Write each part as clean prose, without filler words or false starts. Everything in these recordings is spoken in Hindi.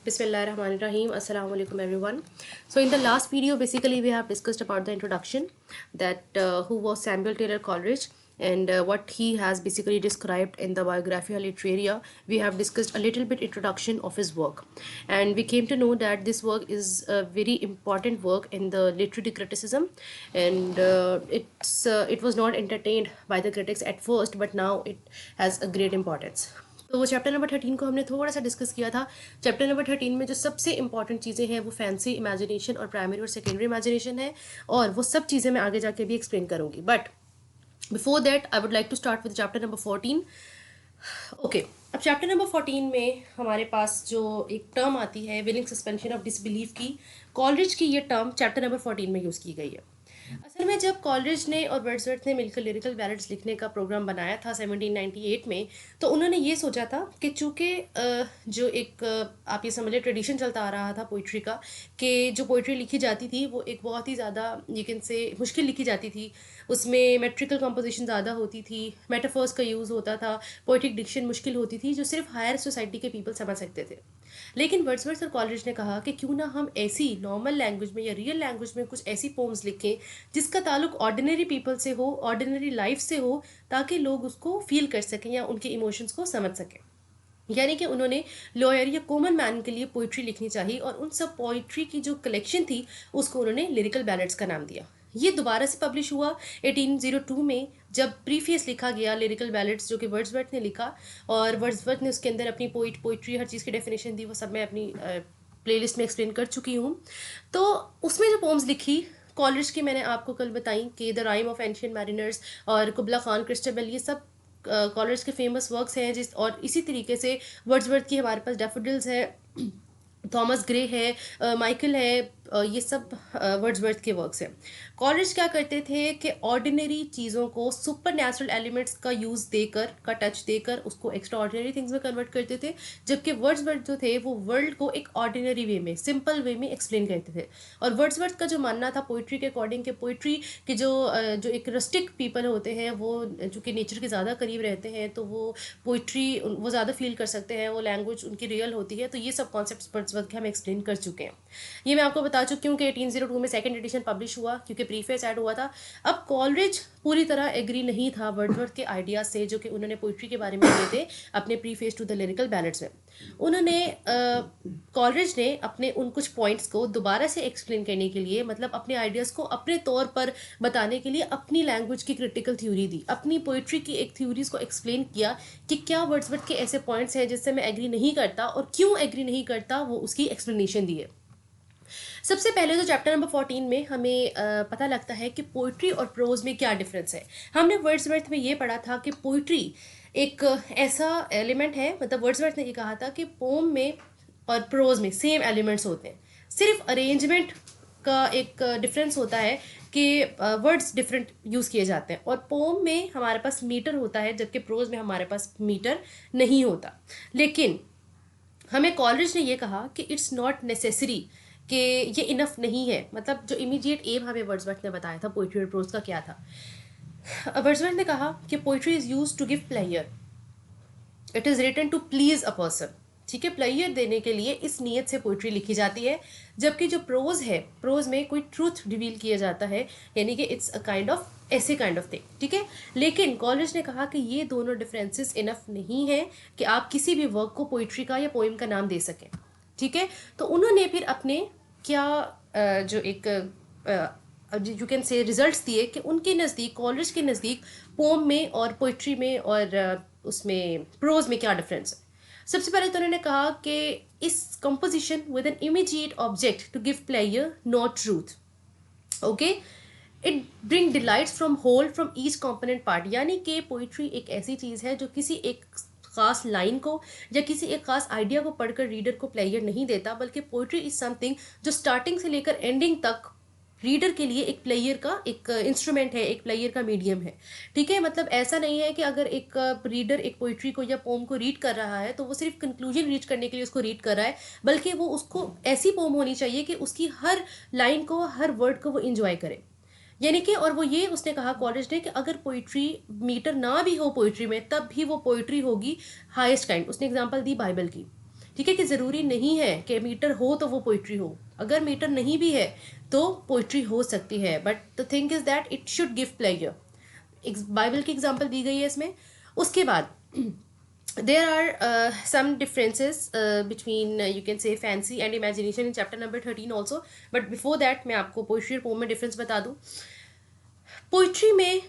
Bismillahirrahmanirrahim. Assalamu alaikum everyone. So in the last video basically we have discussed about the introduction that who was Samuel Taylor Coleridge and what he has basically described in the Biographia Literaria. We have discussed a little bit introduction of his work and we came to know that this work is a very important work in the literary criticism and it was not entertained by the critics at first but now it has a great importance. तो चैप्टर नंबर 13 को हमने थोड़ा सा डिस्कस किया था. चैप्टर नंबर 13 में जो सबसे इंपॉर्टेंट चीज़ें हैं वो फैंसी इमेजिनेशन और प्राइमरी और सेकेंडरी इमेजिनेशन है और वो सब चीज़ें मैं आगे जाके भी एक्सप्लेन करूँगी. But before that I would like to start with chapter number 14. Okay, अब चैप्टर नंबर 14 में हमारे पास जो एक टर्म आती है विलिंग सस्पेंशन ऑफ डिसबिलीफ की, कॉलरिज की ये टर्म चैप्टर नंबर 14 में यूज़ की गई है. असल में जब कॉलरिज ने और वर्ड्सवर्थ ने मिलकर लिरिकल बैलेड्स लिखने का प्रोग्राम बनाया था 1798 में, तो उन्होंने ये सोचा था कि चूँकि जो एक आप ये समझ लें ट्रेडिशन चलता आ रहा था पोइट्री का कि जो पोइट्री लिखी जाती थी वो एक बहुत ही ज़्यादा यू कैन से मुश्किल लिखी जाती थी, उसमें मेट्रिकल कंपोजिशन ज़्यादा होती थी, मेटाफर्स का यूज़ होता था, पोइट्रिक डिक्शन मुश्किल होती थी जो सिर्फ हायर सोसाइटी के पीपल समझ सकते थे. लेकिन वर्ड्सवर्थ और कॉलरिज ने कहा कि क्यों ना हम ऐसी नॉर्मल लैंग्वेज में या रियल लैंग्वेज में कुछ ऐसी पोम्स लिखें जिसका ताल्लुक ऑर्डिनरी पीपल से हो, ऑर्डिनरी लाइफ से हो, ताकि लोग उसको फील कर सकें या उनके इमोशंस को समझ सकें. यानी कि उन्होंने लॉयर या कॉमन मैन के लिए पोइट्री लिखनी चाहिए और उन सब पोइट्री की जो कलेक्शन थी उसको उन्होंने लिरिकल बैलेड्स का नाम दिया. ये दोबारा से पब्लिश हुआ 1802 में जब प्रीफेस लिखा गया लिरिकल बैलेड्स जो कि वर्ड्सवर्थ ने लिखा और वर्ड्सवर्थ ने उसके अंदर अपनी पोइट्री हर चीज़ की डेफिनेशन दी. वो सब मैं अपनी प्लेलिस्ट में एक्सप्लेन कर चुकी हूँ. तो उसमें जो पोम्स लिखी कॉलरिज की मैंने आपको कल बताई कि the rhyme of ancient mariners और कुबला खान क्रिस्टबेल, ये सब कॉलरिज के फेमस वर्क्स हैं. और इसी तरीके से वर्ड्सवर्थ की हमारे पास डैफोडिल्स है, थॉमस ग्रे है, माइकल है, ये सब वर्ड्सवर्थ के वर्क्स हैं. कॉलरिज क्या करते थे कि ऑर्डिनरी चीज़ों को सुपर नेचुरल एलिमेंट्स का यूज़ देकर, का टच देकर उसको एक्स्ट्रा ऑर्डिनरी थिंग्स में कन्वर्ट करते थे, जबकि वर्ड्सवर्थ जो थे वो वर्ल्ड को एक ऑर्डिनरी वे में, सिंपल वे में एक्सप्लेन करते थे. और वर्ड्सवर्थ का जो मानना था पोइट्री के अकॉर्डिंग कि पोइट्री के जो एक रस्टिक पीपल होते हैं वो चूँकि नेचर के ज़्यादा करीब रहते हैं तो वो पोइट्री वो ज़्यादा फील कर सकते हैं, वो लैंग्वेज उनकी रियल होती है. तो ये सब कॉन्सेप्ट वर्ड्सवर्थ के हम एक्सप्लेन कर चुके हैं. ये मैं आपको बता चुकी हूँ कि 1802 में सेकंड एडिशन पब्लिश हुआ क्योंकि प्रीफेस ऐड हुआ था. अब कॉलरिज पूरी तरह एग्री नहीं था वर्ड्सवर्थ के आइडियाज से जो कि उन्होंने पोइट्री के बारे में दिए थे अपने preface to the lyrical ballads में. उन्होंने कॉलरिज ने अपने उन कुछ पॉइंट्स को दोबारा से एक्सप्लेन करने के लिए, मतलब अपने आइडियाज़ को अपने तौर पर बताने के लिए अपनी लैंग्वेज की क्रिटिकल थ्योरी दी, अपनी पोइट्री की एक थ्योरीज को एक्सप्लेन किया कि क्या वर्ड्सवर्थ के ऐसे पॉइंट्स हैं जिससे मैं एग्री नहीं करता और क्यों एग्री नहीं करता, वो उसकी एक्सप्लेनेशन दी है. सबसे पहले तो चैप्टर नंबर 14 में हमें पता लगता है कि पोइट्री और प्रोज में क्या डिफरेंस है. हमने वर्ड्सवर्थ में ये पढ़ा था कि पोइट्री एक ऐसा एलिमेंट है, मतलब वर्ड्सवर्थ ने ये कहा था कि पोम में और प्रोज में सेम एलिमेंट्स होते हैं, सिर्फ अरेंजमेंट का एक डिफरेंस होता है कि वर्ड्स डिफरेंट यूज़ किए जाते हैं. और पोम में हमारे पास मीटर होता है जबकि प्रोज में हमारे पास मीटर नहीं होता. लेकिन हमें कॉलरिज ने ये कहा कि इट्स नॉट नेसेसरी, कि ये इनफ नहीं है. मतलब जो इमीडिएट एम हमें वर्ड्सवर्थ ने बताया था पोइट्री और प्रोज का क्या था. वर्ड्सवर्थ ने कहा कि poetry is use to give pleasure, it is written to please a person. ठीक है, प्लेयर देने के लिए इस नीयत से पोइट्री लिखी जाती है. जबकि जो प्रोज है, प्रोज में कोई ट्रूथ रिवील किया जाता है, यानी कि इट्स अ काइंड ऑफ ऐसे काइंड ऑफ थिंग. ठीक है, लेकिन कॉलरिज ने कहा कि ये दोनों डिफरेंसेस इनफ नहीं है कि आप किसी भी वर्क को पोइट्री का या पोइम का नाम दे सकें. ठीक है, तो उन्होंने फिर अपने क्या जो एक यू कैन से रिजल्ट्स दिए कि उनके नज़दीक, कॉलरिज के नज़दीक पोम में और पोइट्री में और उसमें प्रोज में क्या डिफरेंस है. सबसे पहले तो उन्होंने कहा कि इस composition with an immediate object to give pleasure not truth. Okay, it bring delights from whole from each component part. यानी कि पोइट्री एक ऐसी चीज़ है जो किसी एक खास लाइन को या किसी एक खास आइडिया को पढ़कर रीडर को प्लेयर नहीं देता, बल्कि पोइट्री इज समथिंग जो स्टार्टिंग से लेकर एंडिंग तक रीडर के लिए एक प्लेयर का एक इंस्ट्रूमेंट है, एक प्लेयर का मीडियम है. ठीक है, मतलब ऐसा नहीं है कि अगर एक रीडर एक पोइट्री को या पोम को रीड कर रहा है तो वो सिर्फ कंक्लूजन रीच करने के लिए उसको रीड कर रहा है, बल्कि वो उसको ऐसी पोम होनी चाहिए कि उसकी हर लाइन को, हर वर्ड को वो इंजॉय करे. यानी कि, और वो ये उसने कहा कॉलेज ने कि अगर पोइट्री मीटर ना भी हो पोइट्री में तब भी वो पोइट्री होगी हाईएस्ट काइंड. उसने एग्जांपल दी बाइबल की. ठीक है, कि ज़रूरी नहीं है कि मीटर हो तो वो पोइट्री हो, अगर मीटर नहीं भी है तो पोइट्री हो सकती है, but the thing is that it should give pleasure. Bible की एग्जाम्पल दी गई है इसमें। उसके बाद there are some differences between you can say fancy and imagination in chapter number 13 also, but before that मैं आपको पोइट्री और पोम में डिफरेंस बता दूं। पोइट्री में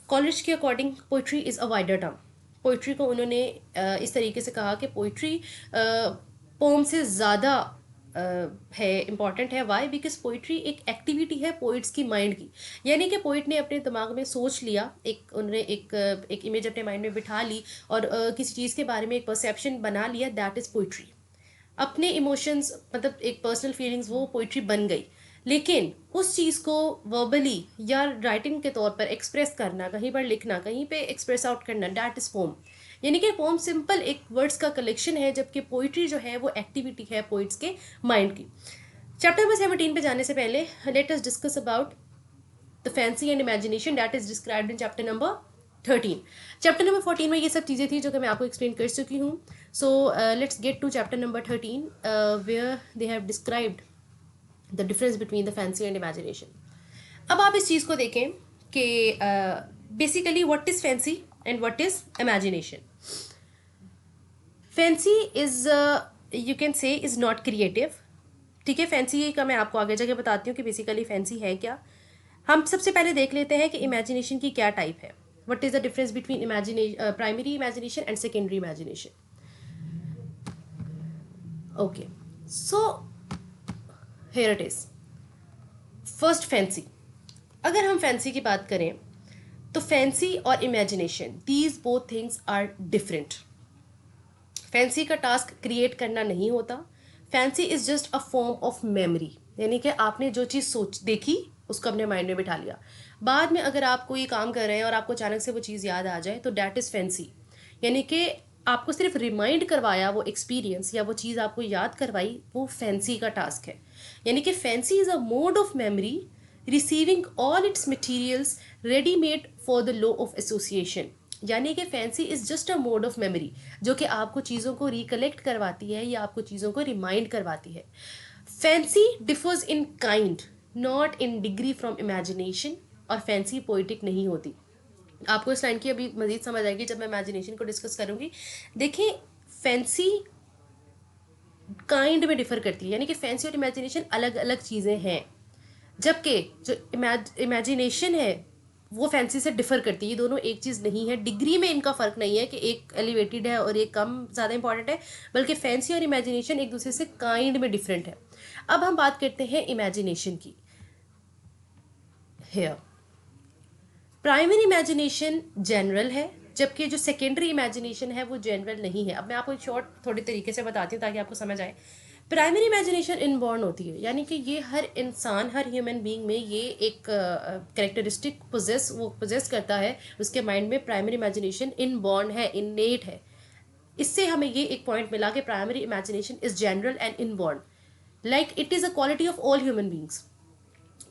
कॉलेज के according poetry is a wider term. Poetry को उन्होंने इस तरीके से कहा कि पोइट्री पोम से ज़्यादा है, इम्पॉर्टेंट है। वाई? बिकॉज पोइट्री एक एक्टिविटी है पोइट्स की माइंड की, यानी कि पोइट ने अपने दिमाग में सोच लिया, उन्होंने एक इमेज अपने माइंड में बिठा ली और किसी चीज़ के बारे में एक परसेप्शन बना लिया, दैट इज़ पोइट्री। अपने इमोशंस मतलब एक पर्सनल फीलिंग्स वो पोइट्री बन गई, लेकिन उस चीज़ को वर्बली या राइटिंग के तौर पर एक्सप्रेस करना, कहीं पर लिखना, कहीं पे एक्सप्रेस आउट करना, दैट इज़ पोम। यानी कि पोम सिंपल एक वर्ड्स का कलेक्शन है, जबकि पोइट्री जो है वो एक्टिविटी है पोइट्स के माइंड की। चैप्टर नंबर 17 पे जाने से पहले let us discuss about the fancy and imagination that is described in chapter number 13। Chapter number 14 में ये सब चीज़ें थी जो कि मैं आपको एक्सप्लेन कर चुकी हूँ। So let's get to chapter number 13 where they have described the difference between the fancy and imagination. अब आप इस चीज़ को देखें कि basically what is fancy and what is imagination. Fancy is you can say is not creative. ठीक है, फैंसी का मैं आपको आगे जाके बताती हूँ कि बेसिकली फैंसी है क्या। हम सबसे पहले देख लेते हैं कि इमेजिनेशन की क्या टाइप है। What is the difference between primary imagination and secondary imagination. Okay, so here it is. First fancy. अगर हम फैंसी की बात करें तो फैंसी और imagination, these both things are different. Fancy का टास्क क्रिएट करना नहीं होता। Fancy is just a form of memory, यानी कि आपने जो चीज़ सोच देखी उसको अपने माइंड में बिठा लिया। बाद में अगर आप कोई काम कर रहे हैं और आपको अचानक से वो चीज़ याद आ जाए तो डैट इज़ फैंसी, यानी कि आपको सिर्फ रिमाइंड करवाया वो एक्सपीरियंस या वो चीज़ आपको याद करवाई, वो फैंसी का टास्क है। यानी कि fancy is a mode of memory receiving all it's materials ready made for the law of association. यानी कि fancy is just a mode of memory जो कि आपको चीज़ों को रिकलेक्ट करवाती है या आपको चीज़ों को रिमाइंड करवाती है। Fancy differs in kind not in degree from imagination, और फैंसी पोइटिक नहीं होती। आपको इस लाइन की अभी मज़ीद समझ आएगी जब मैं इमेजिनेशन को डिस्कस करूँगी। देखिए, फैंसी काइंड में डिफर करती है, यानी कि फैंसी और इमेजिनेशन अलग अलग चीज़ें हैं, जबकि जो इमेजिनेशन है वो फैंसी से डिफर करती है। ये दोनों एक चीज़ नहीं है। डिग्री में इनका फ़र्क नहीं है कि एक एलिवेटेड है और एक कम ज़्यादा इंपॉर्टेंट है, बल्कि फैंसी और इमेजिनेशन एक दूसरे से काइंड में डिफरेंट है। अब हम बात करते हैं इमेजिनेशन की। हेयर प्राइमरी इमेजिनेशन जनरल है, जबकि जो सेकेंडरी इमेजिनेशन है वो जनरल नहीं है। अब मैं आपको एक शॉर्ट थोड़ी तरीके से बताती हूँ ताकि आपको समझ आए। प्राइमरी इमेजिनेशन इनबॉर्न होती है, यानी कि ये हर इंसान, हर ह्यूमन बीइंग में ये एक कैरेक्टरिस्टिक पोजेस करता है। उसके माइंड में प्राइमरी इमेजिनेशन इनबॉर्न है, इननेट है। इससे हमें ये एक पॉइंट मिला कि primary imagination is general and inborn, like it is a quality of all human beings.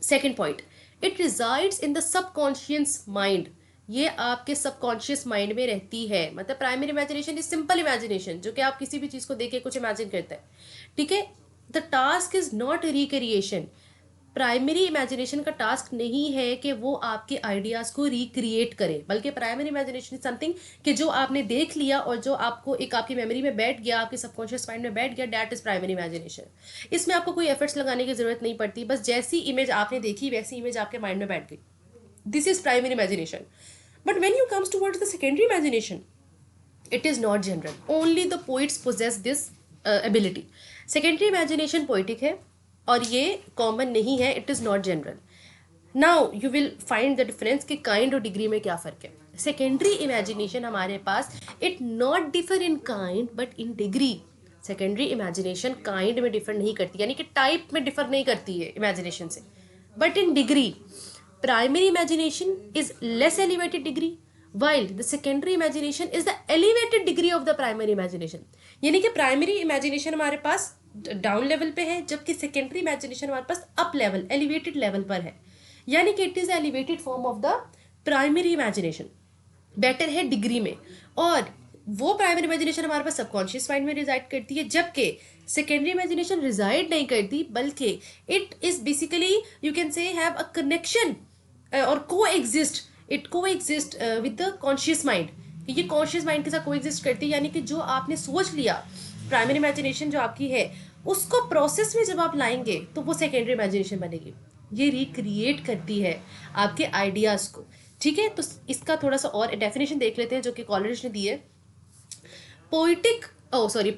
Second point, it resides in the subconscious mind. ये आपके सबकॉन्शियस माइंड में रहती है। मतलब primary imagination is simple imagination, जो कि आप किसी भी चीज़ को देख के कुछ इमेजिन करते हैं। ठीक है, the task is not recreation. Primary imagination का टास्क नहीं है कि वो आपके आइडियाज़ को रिक्रिएट करे, बल्कि प्राइमरी इमेजिनेशन इज समथिंग कि जो आपने देख लिया और जो आपको एक आपकी मेमोरी में बैठ गया, आपके सबकॉन्शियस माइंड में बैठ गया, दैट इज प्राइमरी इमेजिनेशन। इसमें आपको कोई एफर्ट्स लगाने की जरूरत नहीं पड़ती, बस जैसी इमेज आपने देखी वैसी इमेज आपके माइंड में बैठ गई। This is primary imagination. But when you comes towards the secondary imagination, it is not general, only the poets possess this ability. Secondary imagination poetic है और ये कॉमन नहीं है, it is not general. Now you will find the difference कि काइंड और डिग्री में क्या फ़र्क है। सेकेंडरी इमेजिनेशन हमारे पास it not differ in kind but in degree. Secondary imagination kind में डिफर नहीं करती, यानी कि टाइप में डिफर नहीं करती है इमेजिनेशन से, but in degree. Primary imagination is less elevated degree, while the secondary imagination is the elevated degree of the primary imagination। यानी कि प्राइमरी इमेजिनेशन हमारे पास डाउन लेवल पे है, जबकि सेकेंडरी इमेजिनेशन हमारे पास अप लेवल, एलिवेटेड लेवल पर है। यानी कि it is elevated form of the primary imagination, better है डिग्री में। और वो प्राइमरी इमेजिनेशन हमारे पास सबकॉन्शियस माइंड में रिजाइड करती है, जबकि सेकेंडरी इमेजिनेशन रिजाइड नहीं करती, बल्कि it is basically you can से हैव अ कनेक्शन और को एग्जिस्ट, इट को exist with the conscious mind. ये कॉन्शियस माइंड के साथ को एग्जिस्ट करती है, यानी कि जो आपने सोच लिया प्राइमरी इमेजिनेशन जो आपकी है, उसको प्रोसेस में जब आप लाएंगे तो वो सेकेंडरी इमेजिनेशन बनेगी। ये रिक्रिएट करती है आपके आइडियाज़ को। ठीक है, तो इसका थोड़ा सा और डेफिनेशन देख लेते हैं जो कि कॉलरिज ने दी है।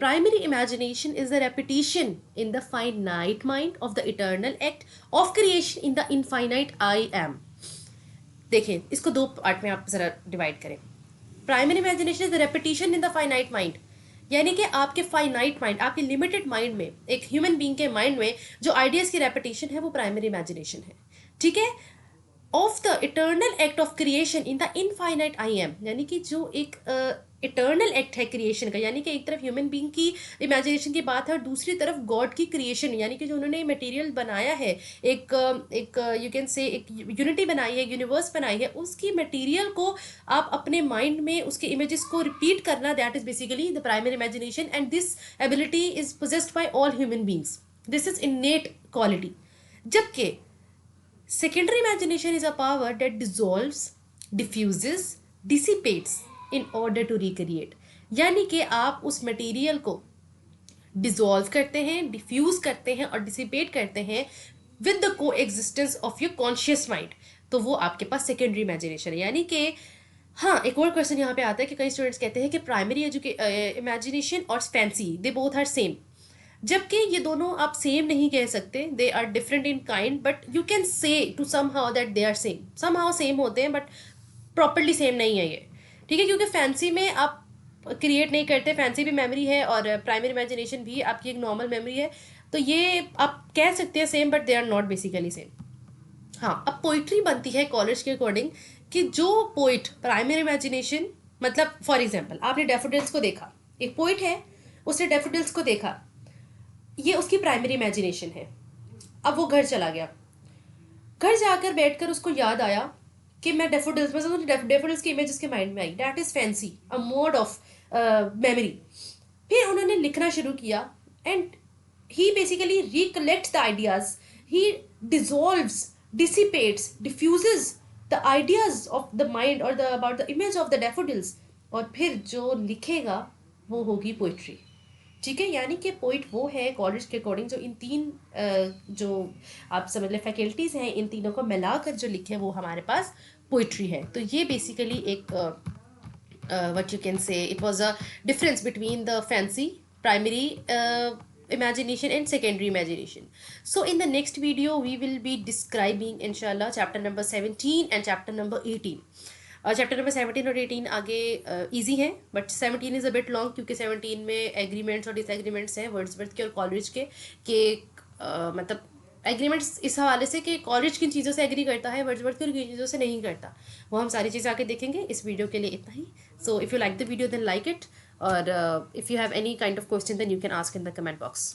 Primary imagination is the repetition in the finite mind of the eternal act of creation in the infinite I am. देखिए, इसको दो पार्ट में आप जरा डिवाइड करें। Primary imagination is the repetition in the finite mind, यानी कि आपके फाइनाइट माइंड, आपके लिमिटेड माइंड में, एक ह्यूमन बीइंग के माइंड में जो आइडियाज की रेपिटेशन है वो प्राइमरी इमेजिनेशन है। ठीक है, of the eternal act of creation in the infinite I am, यानी कि जो एक इटर्नल एक्ट है क्रिएशन का, यानी कि एक तरफ ह्यूमन बीइंग की इमेजिनेशन की बात है और दूसरी तरफ गॉड की क्रिएशन, यानी कि जो उन्होंने मटेरियल बनाया है, एक यू कैन से एक यूनिटी बनाई है, यूनिवर्स बनाई है, उसकी मटेरियल को आप अपने माइंड में उसके इमेजेस को रिपीट करना, that is basically the primary imagination, and this ability is possessed by all human beings. This is इनेट quality. जबकि secondary imagination is a power that dissolves, diffuses, dissipates in order to recreate, यानी कि आप उस मटेरियल को डिसॉल्व करते हैं, डिफ्यूज करते हैं और डिसिपेट करते हैं विद द को existence of your conscious mind. तो वो आपके पास सेकेंडरी इमेजिनेशन है। यानी कि हाँ, एक और क्वेश्चन यहाँ पे आता है कि कई स्टूडेंट्स कहते हैं कि प्राइमरी इमेजिनेशन और fancy they both are same, जबकि ये दोनों आप सेम नहीं कह सकते, they are different in kind, but you can say to somehow that they are same, somehow same होते हैं बट प्रॉपरली सेम नहीं है ये। ठीक है, क्योंकि फैंसी में आप क्रिएट नहीं करते, फैंसी भी मेमोरी है और प्राइमरी इमेजिनेशन भी आपकी एक नॉर्मल मेमोरी है, तो ये आप कह सकते हैं same, but they are not basically same. हाँ, अब पोइट्री बनती है कॉलेज के अकॉर्डिंग कि जो पोइट प्राइमरी इमेजिनेशन, मतलब फॉर एग्जाम्पल आपने डेफोडिल्स को देखा, एक पोइट है, उसने डेफोडिल्स को देखा, ये उसकी प्राइमरी इमेजिनेशन है। अब वो घर चला गया, घर जाकर बैठकर उसको याद आया कि मैं डेफोडिल्स में, डेफोडिल्स की इमेज उसके माइंड में आई, that is fancy, a mode of memory. फिर उन्होंने लिखना शुरू किया and he basically recollects the ideas, he dissolves, dissipates, diffuses the ideas of the mind or the about the image of the daffodils, और फिर जो लिखेगा वो होगी पोइट्री। ठीक है, यानी कि पोइट वो है कॉलेज के अकॉर्डिंग जो इन तीन जो आप समझ लें फैकल्टीज़ हैं, इन तीनों को मिलाकर जो लिखे वो हमारे पास पोइट्री है। तो ये बेसिकली एक what you can say, it was a difference between the fancy primary imagination and secondary imagination. So in the next video we will be describing inshallah chapter number 17 and chapter number 18. Chapter number 17 और 18 आगे इजी हैं, but 17 is a bit long, क्योंकि 17 में एग्रीमेंट्स और डिसएग्रीमेंट्स हैं वर्ड्सवर्थ के और कॉलेज के मतलब एग्रीमेंट्स इस हवाले से कि कॉलेज किन चीज़ों से एग्री करता है, वर्ड्सवर्थ किन चीज़ों से नहीं करता, वो हम सारी चीज़ें आगे देखेंगे। इस वीडियो के लिए इतना ही। So if you like the video then like it, और if you have any kind of question then you can ask in the comment box.